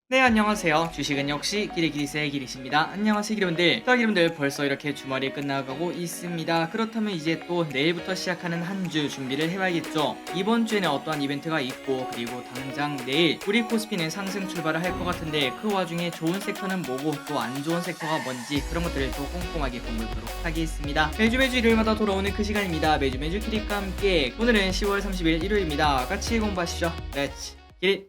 네, 안녕하세요. 주식은 역시 기리기리세의 기리십니다. 안녕하세요, 기리분들. 기리분들 벌써 이렇게 주말이 끝나가고 있습니다. 그렇다면 이제 또 내일부터 시작하는 한 주 준비를 해봐야겠죠. 이번 주에는 어떠한 이벤트가 있고, 그리고 당장 내일 우리 코스피는 상승 출발을 할 것 같은데 그 와중에 좋은 섹터는 뭐고 또 안 좋은 섹터가 뭔지 그런 것들을 또 꼼꼼하게 공부해보도록 하겠습니다. 매주 일요일마다 돌아오는 그 시간입니다. 매주 기리과 함께 오늘은 10월 30일 일요일입니다. 같이 공부하시죠. 렛츠 기리.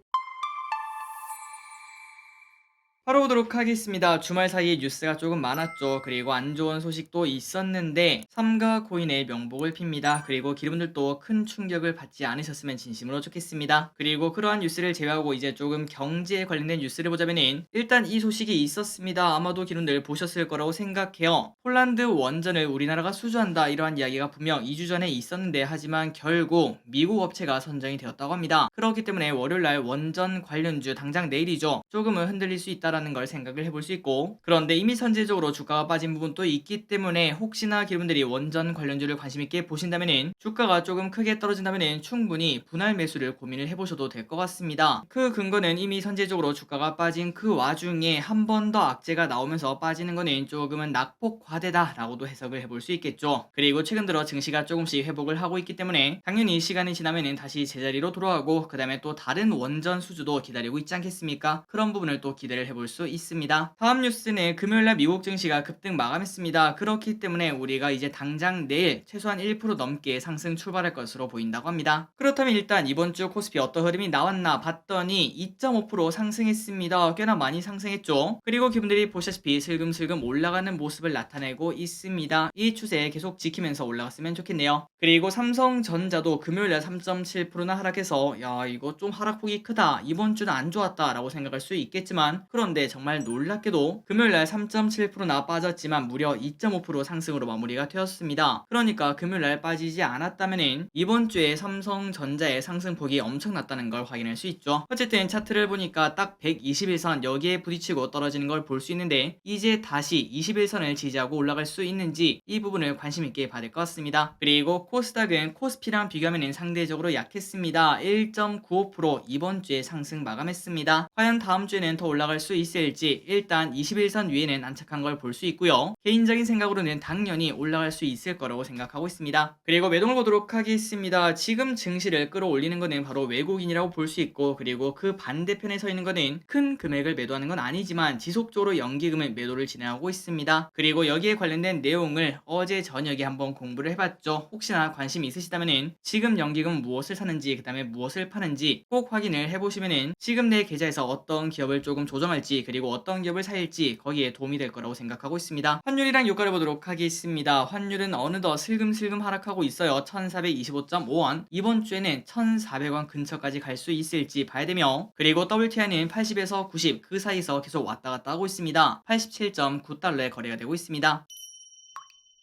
바로 보도록 하겠습니다. 주말 사이에 뉴스가 조금 많았죠. 그리고 안 좋은 소식도 있었는데 삼가 코인의 명복을 핍니다. 그리고 기분들도 큰 충격을 받지 않으셨으면 진심으로 좋겠습니다. 그리고 그러한 뉴스를 제외하고 이제 조금 경제에 관련된 뉴스를 보자면은 일단 이 소식이 있었습니다. 아마도 기분들 보셨을 거라고 생각해요. 폴란드 원전을 우리나라가 수주한다, 이러한 이야기가 분명 2주 전에 있었는데 하지만 결국 미국 업체가 선정이 되었다고 합니다. 그렇기 때문에 월요일날 원전 관련주 당장 내일이죠. 조금은 흔들릴 수 있다라는 걸 생각을 해볼 수 있고, 그런데 이미 선제적으로 주가가 빠진 부분도 있기 때문에 혹시나 기분들이 원전 관련주를 관심 있게 보신다면은 주가가 조금 크게 떨어진다면은 충분히 분할 매수를 고민을 해보셔도 될 것 같습니다. 그 근거는 이미 선제적으로 주가가 빠진 그 와중에 한 번 더 악재가 나오면서 빠지는 거는 조금은 낙폭 과대다라고도 해석을 해볼 수 있겠죠. 그리고 최근 들어 증시가 조금씩 회복을 하고 있기 때문에 당연히 시간이 지나면은 다시 제자리로 돌아가고 그 다음에 또 다른 원전 수주도 기다리고 있지 않겠습니까? 그런 부분을 또 기대를 해볼 수 있습니다. 다음 뉴스는 금요일날 미국 증시가 급등 마감했습니다. 그렇기 때문에 우리가 이제 당장 내일 최소한 1% 넘게 상승 출발할 것으로 보인다고 합니다. 그렇다면 일단 이번 주 코스피 어떤 흐름이 나왔나 봤더니 2.5% 상승했습니다. 꽤나 많이 상승했죠. 그리고 기분들이 보시다시피 슬금슬금 올라가는 모습을 나타내고 있습니다. 이 추세 계속 지키면서 올라갔으면 좋겠네요. 그리고 삼성전자도 금요일날 3.7%나 하락해서 야, 이거 좀 하락폭이 크다, 이번 주는 안 좋았다 라고 생각할 수 있겠지만, 그런데 정말 놀랍게도 금요일날 3.7%나 빠졌지만 무려 2.5% 상승으로 마무리가 되었습니다. 그러니까 금요일날 빠지지 않았다면 이번 주에 삼성전자의 상승폭이 엄청났다는 걸 확인할 수 있죠. 어쨌든 차트를 보니까 딱 121선 여기에 부딪히고 떨어지는 걸 볼 수 있는데, 이제 다시 21선을 지지하고 올라갈 수 있는지 이 부분을 관심 있게 봐야 될 것 같습니다. 그리고 코스닥은 코스피랑 비교하면 상대적으로 약했습니다. 1.95% 이번 주에 상승 마감했습니다. 과연 다음 주에는 더 올라갈 수 있을지 일단 21선 위에는 안착한 걸 볼 수 있고요. 개인적인 생각으로는 당연히 올라갈 수 있을 거라고 생각하고 있습니다. 그리고 매동을 보도록 하겠습니다. 지금 증시를 끌어올리는 거는 바로 외국인이라고 볼 수 있고, 그리고 그 반대편에 서 있는 거는 큰 금액을 매도하는 건 아니지만 지속적으로 연기금을 매도를 진행하고 있습니다. 그리고 여기에 관련된 내용을 어제 저녁에 한번 공부를 해봤죠. 혹시나 관심이 있으시다면 지금 연기금 무엇을 사는지 그 다음에 무엇을 파는지 꼭 확인을 해보시면은 지금 내 계좌에서 어떤 기업을 조금 조정할지 그리고 어떤 기업을 살지 거기에 도움이 될 거라고 생각하고 있습니다. 환율이랑 유가를 보도록 하겠습니다. 환율은 어느덧 슬금슬금 하락하고 있어요. 1425.5원, 이번 주에는 1400원 근처까지 갈 수 있을지 봐야 되며, 그리고 WTI는 80에서 90 그 사이에서 계속 왔다 갔다 하고 있습니다. 87.9달러에 거래가 되고 있습니다.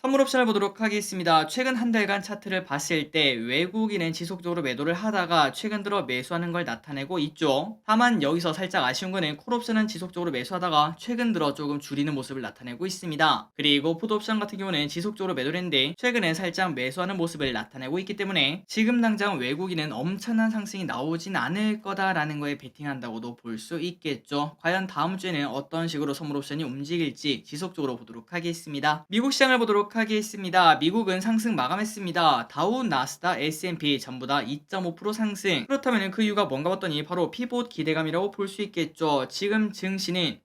선물 옵션을 보도록 하겠습니다. 최근 한 달간 차트를 봤을 때 외국인은 지속적으로 매도를 하다가 최근 들어 매수하는 걸 나타내고 있죠. 다만 여기서 살짝 아쉬운 거는 콜 옵션은 지속적으로 매수하다가 최근 들어 조금 줄이는 모습을 나타내고 있습니다. 그리고 풋 옵션 같은 경우는 지속적으로 매도를 했는데 최근에 살짝 매수하는 모습을 나타내고 있기 때문에 지금 당장 외국인은 엄청난 상승이 나오진 않을 거다라는 거에 베팅한다고도 볼 수 있겠죠. 과연 다음 주에는 어떤 식으로 선물 옵션이 움직일지 지속적으로 보도록 하겠습니다. 미국 시장을 보도록 하겠습니다. 미국은 상승 마감했습니다. 다우, 나스닥, S&P 전부 다 2.5% 상승. 그렇다면 그 이유가 뭔가 봤더니 바로 피봇 기대감이라고 볼 수 있겠죠. 지금 증시는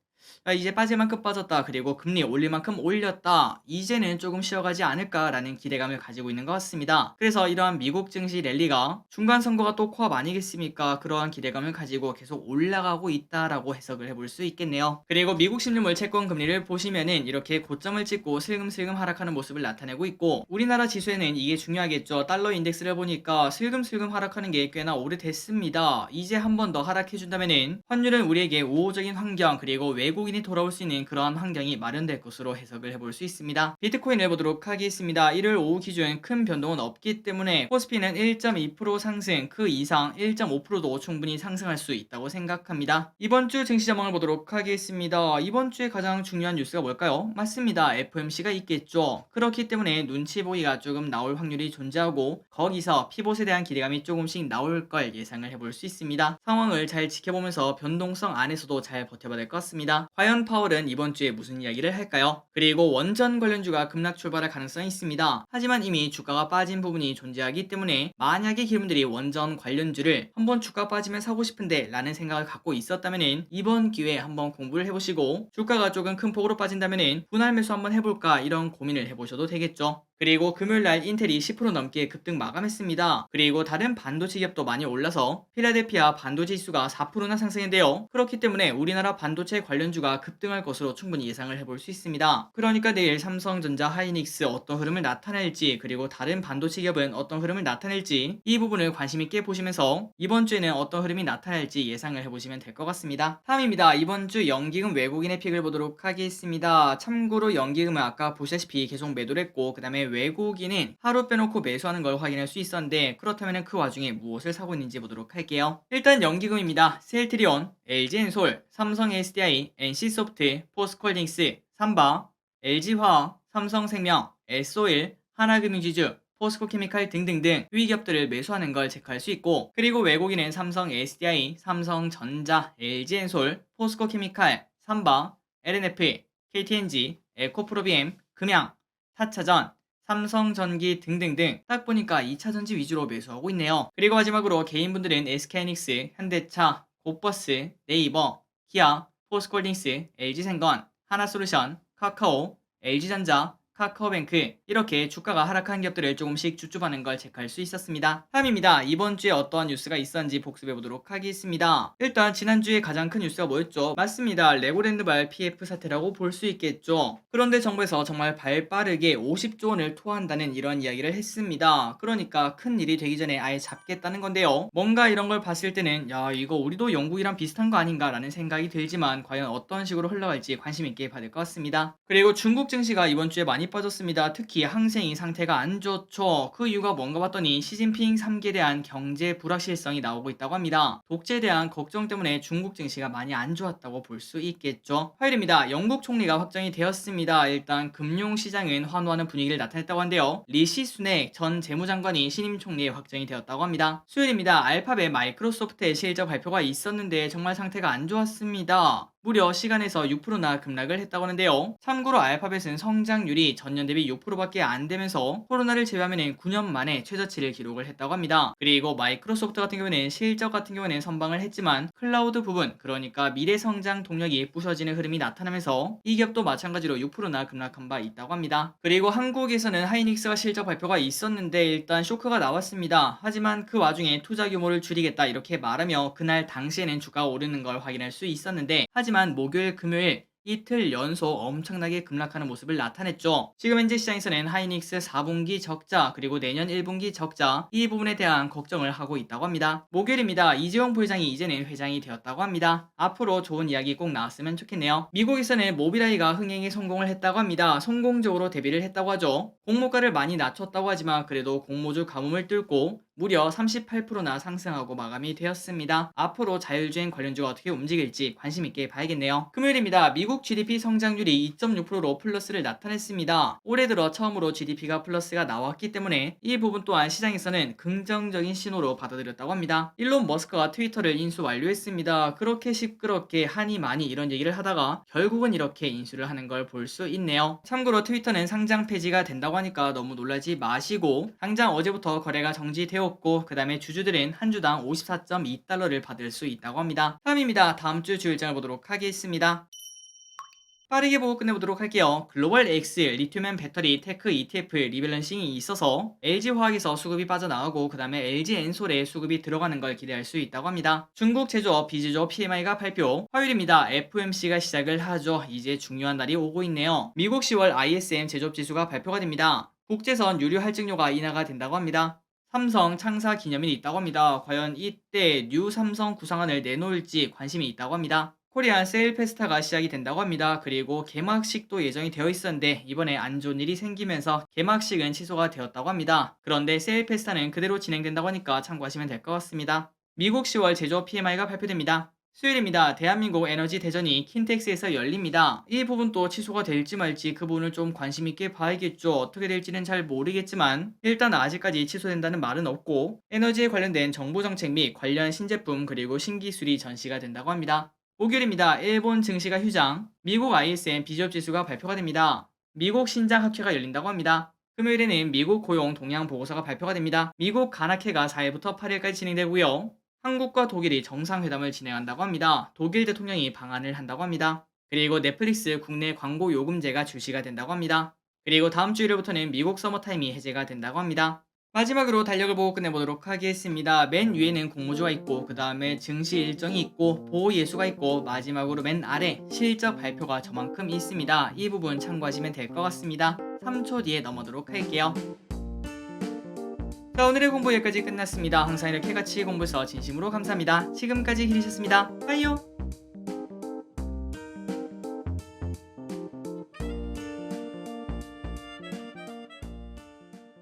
이제 빠질 만큼 빠졌다, 그리고 금리 올릴 만큼 올렸다, 이제는 조금 쉬어가지 않을까라는 기대감을 가지고 있는 것 같습니다. 그래서 이러한 미국 증시 랠리가 중간 선거가 또 코앞 아니겠습니까? 그러한 기대감을 가지고 계속 올라가고 있다라고 해석을 해볼 수 있겠네요. 그리고 미국 신용물 채권 금리를 보시면은 이렇게 고점을 찍고 슬금슬금 하락하는 모습을 나타내고 있고, 우리나라 지수에는 이게 중요하겠죠. 달러 인덱스를 보니까 슬금슬금 하락하는 게 꽤나 오래됐습니다. 이제 한 번 더 하락해준다면은 환율은 우리에게 우호적인 환경 그리고 외국 외국인이 돌아올 수 있는 그러한 환경이 마련될 것으로 해석을 해볼 수 있습니다. 비트코인을 보도록 하겠습니다. 일요일 오후 기준 큰 변동은 없기 때문에 코스피는 1.2% 상승, 그 이상 1.5%도 충분히 상승할 수 있다고 생각합니다. 이번 주 증시 전망을 보도록 하겠습니다. 이번 주에 가장 중요한 뉴스가 뭘까요? 맞습니다. FOMC가 있겠죠. 그렇기 때문에 눈치 보기가 조금 나올 확률이 존재하고 거기서 피봇에 대한 기대감이 조금씩 나올 걸 예상을 해볼 수 있습니다. 상황을 잘 지켜보면서 변동성 안에서도 잘 버텨봐야 될 것 같습니다. 과연 파월은 이번 주에 무슨 이야기를 할까요? 그리고 원전 관련주가 급락 출발할 가능성이 있습니다. 하지만 이미 주가가 빠진 부분이 존재하기 때문에 만약에 기분들이 원전 관련주를 한번 주가 빠지면 사고 싶은데 라는 생각을 갖고 있었다면 이번 기회에 한번 공부를 해보시고 주가가 조금 큰 폭으로 빠진다면 분할 매수 한번 해볼까 이런 고민을 해보셔도 되겠죠. 그리고 금요일날 인텔이 10% 넘게 급등 마감했습니다. 그리고 다른 반도체 기업도 많이 올라서 필라델피아 반도체 지수가 4%나 상승했는데요. 그렇기 때문에 우리나라 반도체 관련주가 급등할 것으로 충분히 예상을 해볼 수 있습니다. 그러니까 내일 삼성전자, 하이닉스 어떤 흐름을 나타낼지 그리고 다른 반도체 기업은 어떤 흐름을 나타낼지 이 부분을 관심 있게 보시면서 이번 주에는 어떤 흐름이 나타날지 예상을 해보시면 될 것 같습니다. 다음입니다. 이번 주 연기금 외국인의 픽을 보도록 하겠습니다. 참고로 연기금은 아까 보시다시피 계속 매도를 했고 그 다음에 외국인은 하루 빼놓고 매수하는 걸 확인할 수 있었는데 그렇다면 그 와중에 무엇을 사고 있는지 보도록 할게요. 일단 연기금입니다. 셀트리온, LG엔솔, 삼성 SDI, NC소프트, 포스코홀딩스, 삼바, LG화학, 삼성생명, S-오일, 하나금융지주, 포스코케미칼 등등등 유의기업들을 매수하는 걸 체크할 수 있고 그리고 외국인은 삼성 SDI, 삼성전자, LG엔솔, 포스코케미칼, 삼바, LNF, KTNG, 에코프로비엠, 금양, 4차전, 삼성전기 등등등 딱 보니까 2차전지 위주로 매수하고 있네요. 그리고 마지막으로 개인분들은 SK하이닉스, 현대차, 곧버스, 네이버, 기아, 포스코홀딩스, LG생건, 하나솔루션, 카카오, LG전자, 카카오뱅크 이렇게 주가가 하락한 기업들을 조금씩 쭈쭈하는 걸 체크할 수 있었습니다. 다음입니다. 이번 주에 어떠한 뉴스가 있었는지 복습해 보도록 하겠습니다. 일단 지난주에 가장 큰 뉴스가 뭐였죠? 맞습니다. 레고랜드발 PF 사태라고 볼 수 있겠죠. 그런데 정부에서 정말 발빠르게 50조 원을 투하한다는 이런 이야기를 했습니다. 그러니까 큰 일이 되기 전에 아예 잡겠다는 건데요. 뭔가 이런 걸 봤을 때는 야 이거 우리도 영국이랑 비슷한 거 아닌가 라는 생각이 들지만 과연 어떤 식으로 흘러갈지 관심 있게 봐야 될 것 같습니다. 그리고 중국 증시가 이번 주에 많이 빠졌습니다. 특히 항생이 상태가 안 좋죠. 그 이유가 뭔가 봤더니 시진핑 3기에 대한 경제 불확실성이 나오고 있다고 합니다. 독재에 대한 걱정 때문에 중국 증시가 많이 안 좋았다고 볼 수 있겠죠. 화요일입니다. 영국 총리가 확정이 되었습니다. 일단 금융시장은 환호하는 분위기를 나타냈다고 한데요. 리시 수넥 전 재무장관이 신임 총리에 확정이 되었다고 합니다. 수요일입니다. 알파벳 마이크로소프트의 실적 발표가 있었는데 정말 상태가 안 좋았습니다. 무려 시간에서 6%나 급락을 했다고 하는데요. 참고로 알파벳은 성장률이 전년 대비 6%밖에 안 되면서 코로나를 제외하면 9년 만에 최저치를 기록을 했다고 합니다. 그리고 마이크로소프트 같은 경우에는 실적 같은 경우에는 선방을 했지만 클라우드 부분 그러니까 미래 성장 동력이 부서지는 흐름이 나타나면서 이 기업도 마찬가지로 6%나 급락한 바 있다고 합니다. 그리고 한국에서는 하이닉스가 실적 발표가 있었는데 일단 쇼크가 나왔습니다. 하지만 그 와중에 투자 규모를 줄이겠다 이렇게 말하며 그날 당시에는 주가가 오르는 걸 확인할 수 있었는데 하지만 목요일, 금요일 이틀 연속 엄청나게 급락하는 모습을 나타냈죠. 지금 현재 시장에서는 하이닉스 4분기 적자 그리고 내년 1분기 적자 이 부분에 대한 걱정을 하고 있다고 합니다. 목요일입니다. 이재용 부회장이 이제는 회장이 되었다고 합니다. 앞으로 좋은 이야기 꼭 나왔으면 좋겠네요. 미국에서는 모빌아이가 흥행에 성공을 했다고 합니다. 성공적으로 데뷔를 했다고 하죠. 공모가를 많이 낮췄다고 하지만 그래도 공모주 가뭄을 뚫고 무려 38%나 상승하고 마감이 되었습니다. 앞으로 자율주행 관련주가 어떻게 움직일지 관심 있게 봐야겠네요. 금요일입니다. 미국 GDP 성장률이 2.6%로 플러스를 나타냈습니다. 올해 들어 처음으로 GDP가 플러스가 나왔기 때문에 이 부분 또한 시장에서는 긍정적인 신호로 받아들였다고 합니다. 일론 머스크가 트위터를 인수 완료했습니다. 그렇게 시끄럽게 하니 많이 이런 얘기를 하다가 결국은 이렇게 인수를 하는 걸 볼 수 있네요. 참고로 트위터는 상장 폐지가 된다고 하니까 너무 놀라지 마시고 당장 어제부터 거래가 정지되었고 그 다음에 주주들은 한 주당 54.2달러를 받을 수 있다고 합니다. 다음입니다. 다음 주 주일장을 보도록 하겠습니다. 빠르게 보고 끝내보도록 할게요. 글로벌 X, 리튬앤 배터리, 테크 ETF 리밸런싱이 있어서 LG화학에서 수급이 빠져나가고 그 다음에 LG엔솔에 수급이 들어가는 걸 기대할 수 있다고 합니다. 중국 제조업, 비제조업 PMI가 발표. 화요일입니다. FOMC가 시작을 하죠. 이제 중요한 날이 오고 있네요. 미국 10월 ISM 제조업 지수가 발표가 됩니다. 국제선 유류 할증료가 인하가 된다고 합니다. 삼성 창사 기념일이 있다고 합니다. 과연 이때 뉴 삼성 구상안을 내놓을지 관심이 있다고 합니다. 코리안 세일 페스타가 시작이 된다고 합니다. 그리고 개막식도 예정이 되어 있었는데 이번에 안 좋은 일이 생기면서 개막식은 취소가 되었다고 합니다. 그런데 세일 페스타는 그대로 진행된다고 하니까 참고하시면 될 것 같습니다. 미국 10월 제조업 PMI가 발표됩니다. 수요일입니다. 대한민국 에너지 대전이 킨텍스에서 열립니다. 이 부분도 취소가 될지 말지 그 부분을 좀 관심 있게 봐야겠죠. 어떻게 될지는 잘 모르겠지만 일단 아직까지 취소된다는 말은 없고 에너지에 관련된 정부 정책 및 관련 신제품 그리고 신기술이 전시가 된다고 합니다. 목요일입니다. 일본 증시가 휴장, 미국 ISM 비교업 지수가 발표가 됩니다. 미국 신장 학회가 열린다고 합니다. 금요일에는 미국 고용 동향 보고서가 발표가 됩니다. 미국 간학회가 4일부터 8일까지 진행되고요. 한국과 독일이 정상회담을 진행한다고 합니다. 독일 대통령이 방한을 한다고 합니다. 그리고 넷플릭스 국내 광고 요금제가 출시가 된다고 합니다. 그리고 다음 주 일요일부터는 미국 서머타임이 해제가 된다고 합니다. 마지막으로 달력을 보고 끝내보도록 하겠습니다. 맨 위에는 공모주가 있고 그 다음에 증시 일정이 있고 보호 예수가 있고 마지막으로 맨 아래 실적 발표가 저만큼 있습니다. 이 부분 참고하시면 될 것 같습니다. 3초 뒤에 넘어도록 할게요. 자, 오늘의 공부 여기까지 끝났습니다. 항상 이렇게 같이 공부해서 진심으로 감사합니다. 지금까지 기리셨습니다. 빠이요.